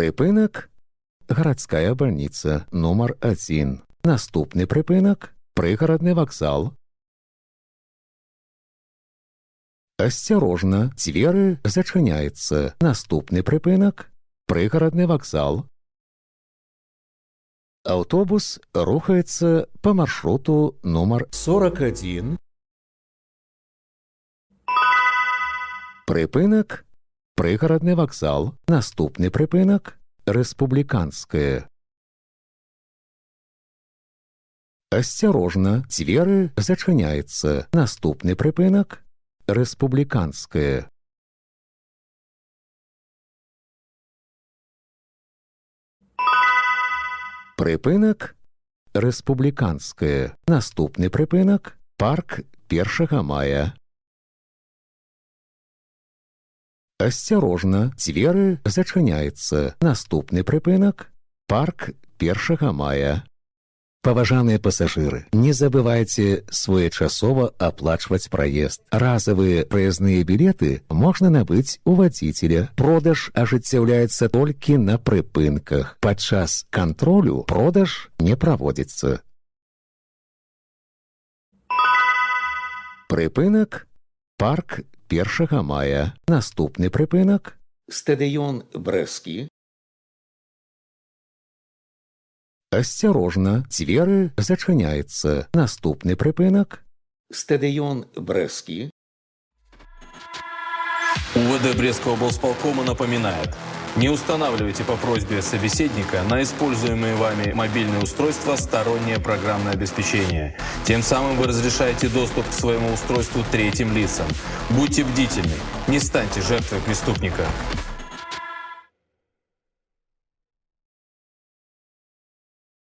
Припинок – городская больница номер 1. Наступний припинок – пригородний вокзал. Осторожно, двери зачиняються. Наступний припинок – пригородний вокзал. Автобус рухается по маршруту номер 41. Припинок – пригородний вокзал. Наступний припинок – республіканське. Осторожно, двери зачиняються. Наступний припинок – республіканське. Припинок – республіканське. Наступний припинок – парк 1 мая. Осторожно, двери зачиняються. Наступний припинок – парк 1 мая. Поважаныя пассажиры, не забывайте своечасова оплачивать проезд. Разовые проездные билеты можно набыть у водителя. Продаж ажыццяўляецца толькі на прыпынках. Падчас кантролю продаж не проводится. Прыпынак – парк 1 мая. Наступны прыпынак – стадыён Брэскі. Осторожно, двери зачиняются. Наступный припинок – стадион Брэскі. УВД Брестского облсполкома напоминает: не устанавливайте по просьбе собеседника на используемые вами мобильные устройства стороннее программное обеспечение. Тем самым вы разрешаете доступ к своему устройству третьим лицам. Будьте бдительны, не станьте жертвой преступника.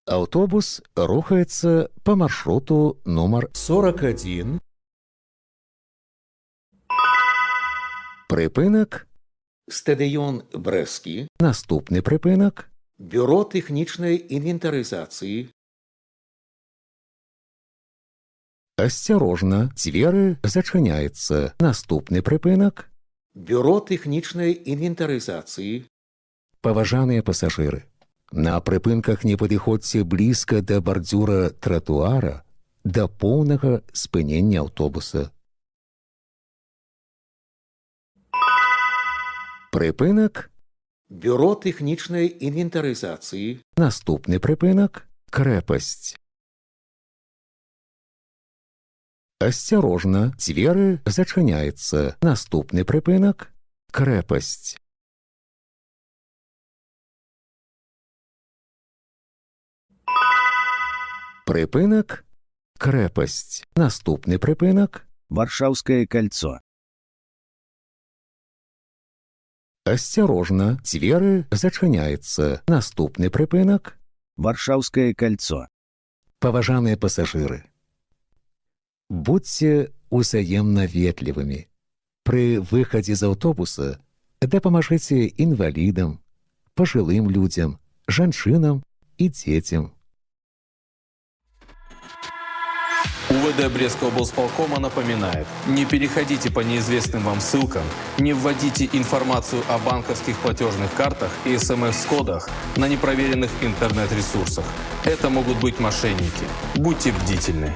Автобус рухается по маршруту номер 41. Припинок – стадион Брэскі. Наступний припинок – бюро технічної інвентаризації. Осторожно, двери зачиняються. Наступний припинок – бюро технічної інвентаризації. Поважаныя пассажиры, на прыпынках не падыходзьце блізка да бардзюра тратуара да поўнага спынення аўтобуса. Прыпынак – бюро тэхнічнай інвентарызацыі. Наступны прыпынак – крэпасць. Осторожно, двери зачиняються. Наступны прыпынак – крэпасць. Припинок – крэпасць. Наступны припинок – Варшаўскае кольцо. осторожно, двери зачиняються. Наступны припинок – Варшаўскае кольцо. Поважаныя пассажиры, будьте узаемна ветлівымі. Пры выходе з аўтобуса дапамажыце інвалідам, пожилым людям, жанчынам и детям. УВД Брестского облсполкома напоминает: не переходите по неизвестным вам ссылкам, не вводите информацию о банковских платежных картах и СМС-кодах на непроверенных интернет-ресурсах. Это могут быть мошенники. Будьте бдительны.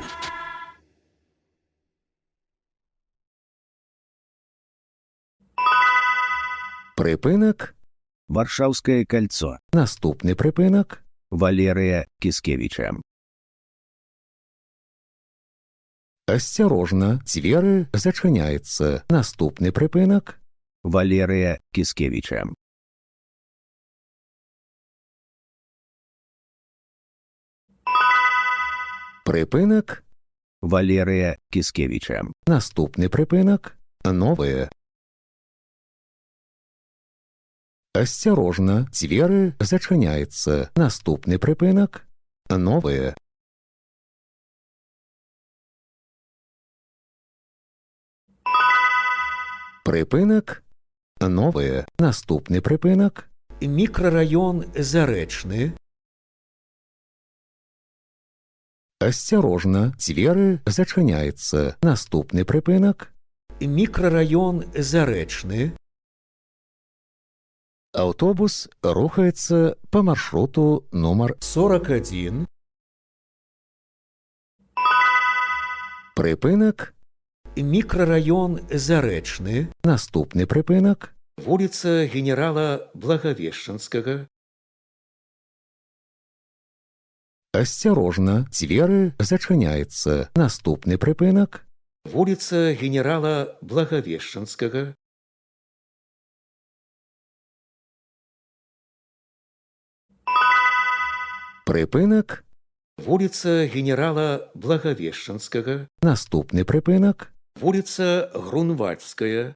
Припинок – Варшаўскае кольцо. наступны припинок – Валерыя Кіскевіча. осторожно, двери зачиняються. Наступный припинок – Валерыя Кіскевіча. припинок – Валерыя Кіскевіча. наступный припинок – новое. Осторожно, двери зачиняються. Наступный припинок – новое. Припинок – новое. Наступний припинок – мікрорайон Зарэчны. Осторожно, двери зачиняються. Наступний припинок – мікрорайон Зарэчны. Автобус рухается по маршруту номер 41. Припинок – мікрорайон Зарэчны. Наступны припинок – вуліца генерала Благовещенскага. Асцярожна, дзверы зачыняецца. Наступны припинок – вуліца генерала Благовещенскага. Припинок – вуліца генерала Благовещенскага. Наступны припинок – вуліца Грунвальдская.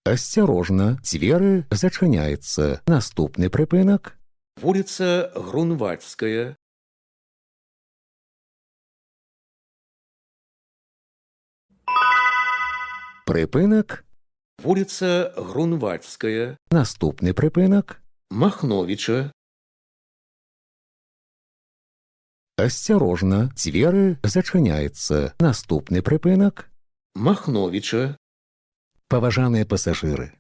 Асцярожна, дзверы зачыняецца. Наступны припинок – вуліца Грунвальдская. Припинок – вуліца Грунвальдская. Наступны припинок – Махновича. Асцярожна, дзверы зачыняецца. Наступны припинок – Махновича. Паважаныя пасажыры,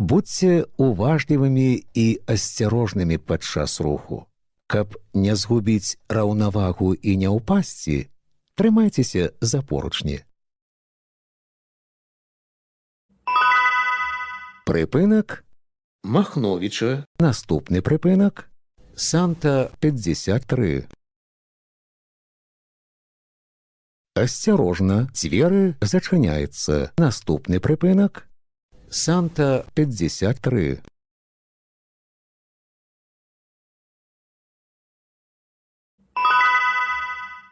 будзьце уважлівымі і асцярожнымі падчас руху. Каб не згубіць раўнавагу і не ўпасці, трымайцеся за поручні. Припинок – Махновича. Наступны припинок – Санта 53. Асцярожна, дзверы зачыняецца. Наступны припинок – Санта 53.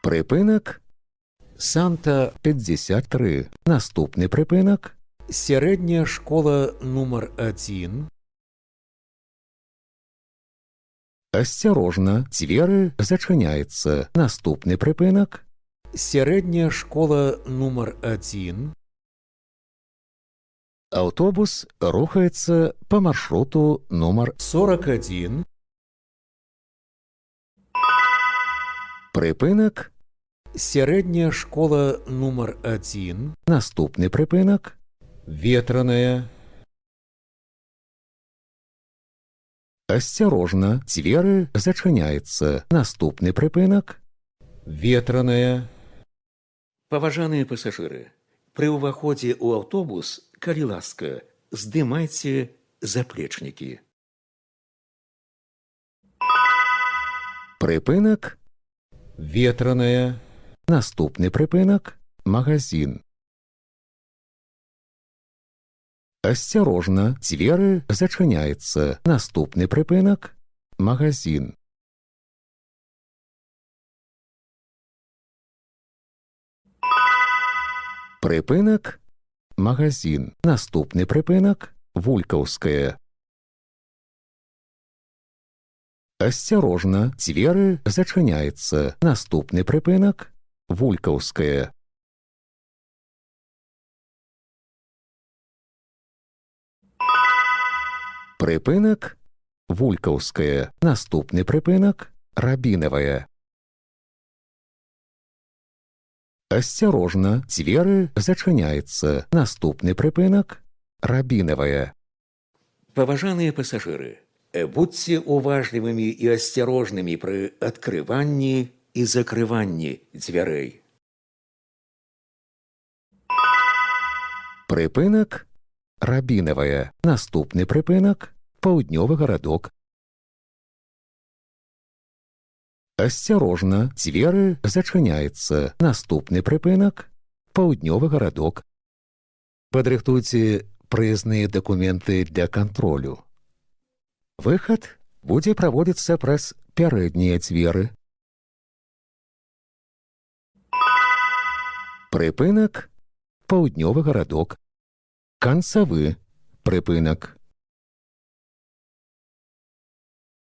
Припинок – Санта 53. Наступны припинок – сярэдняя школа нумар 1. Асцярожна, дзверы зачыняецца. Наступны припинок – сярэдняя школа нумар 1. Автобус рухаецца по маршруту номер 41. Припинок – сярэдняя школа нумар 1. Наступны припинок – ветраная. Асцярожна, дзверы зачыняецца. Наступны припинок – ветраная. Паважаныя пасажыры, пры ўваходзе ў аўтобус, калі ласка, здымайце заплечнікі. Припинок – ветраная. Наступны припинок – магазин. Асцярожна, дзверы зачыняецца. Наступны припинок – магазин. Припинок – магазин. Наступны припинок – Вулькаўская. Асцярожна, дзверы зачыняецца. Наступны припинок – Вулькаўская. Припинок – Вулькаўская. Наступны припинок – Рабінавая. Асцярожна, дзверы зачыняецца. Наступны припинок – Рабінавая. Паважаныя пасажыры, будзьце уважлівымі і асцярожнымі пры адкрыванні і закрыванні дзвярэй. Припинок – Рабінавая. Наступны припинок – Паўднёвы гарадок. Асцярожна, дзверы зачыняецца. Наступны припинок – Паўднёвы гарадок. Падрыхтуйце прыезныя дакументы для кантролю. Выхад будзе праводзіцца праз пярэднія дзверы. Припинок – Паўднёвы гарадок. Канцавы припинок.